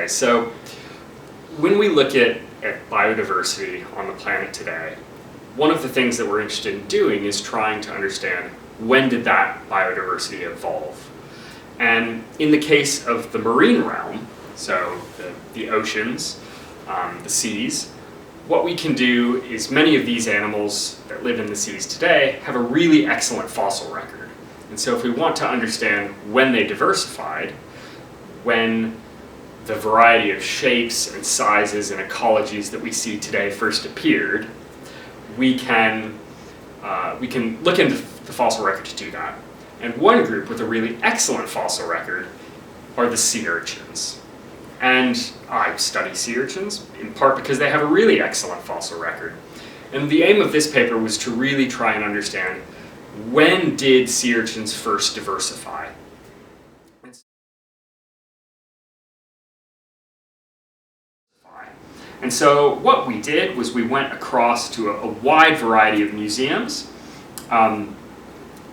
Okay, so when we look at biodiversity on the planet today, one of the things that we're interested in doing is trying to understand when did that biodiversity evolve. And in the case of the marine realm, so the oceans, the seas, what we can do is many of these animals that live in the seas today have a really excellent fossil record. And so if we want to understand when they diversified, when the variety of shapes and sizes and ecologies that we see today first appeared, we can look into the fossil record to do that. And one group with a really excellent fossil record are the sea urchins. And I study sea urchins in part because they have a really excellent fossil record. And the aim of this paper was to really try and understand, when did sea urchins first diversify? And so what we did was we went across to a wide variety of museums,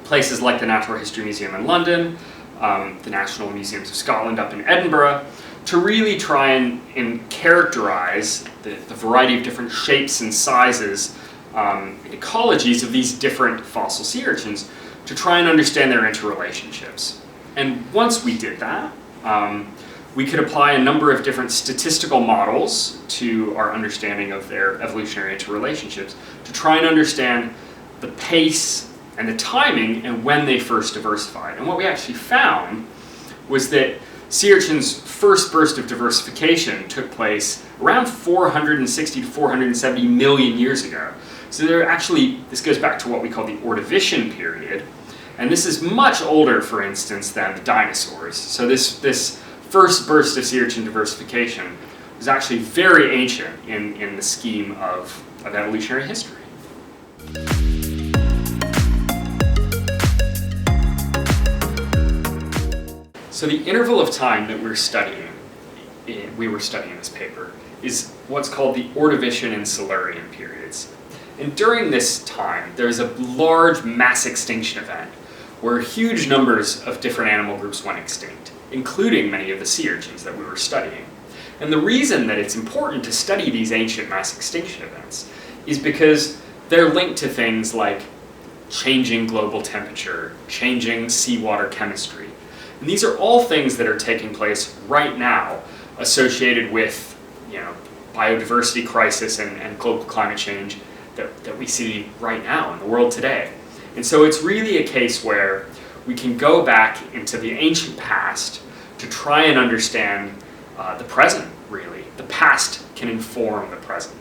places like the Natural History Museum in London, the National Museums of Scotland up in Edinburgh, to really try and characterize the variety of different shapes and sizes and ecologies of these different fossil sea urchins to try and understand their interrelationships. And once we did that, we could apply a number of different statistical models to our understanding of their evolutionary interrelationships to try and understand the pace and the timing and when they first diversified. And what we actually found was that sea urchins' first burst of diversification took place around 460 to 470 million years ago. So this goes back to what we call the Ordovician period, and this is much older, for instance, than the dinosaurs. So this first burst of sea urchin diversification was actually very ancient in the scheme of evolutionary history. So the interval of time that we were studying in this paper is what's called the Ordovician and Silurian periods. And during this time, there's a large mass extinction event where huge numbers of different animal groups went extinct, including many of the sea urchins that we were studying. And the reason that it's important to study these ancient mass extinction events is because they're linked to things like changing global temperature, changing seawater chemistry. And these are all things that are taking place right now associated with, biodiversity crisis and global climate change that we see right now in the world today. And so it's really a case where we can go back into the ancient past to try and understand the present, really. The past can inform the present.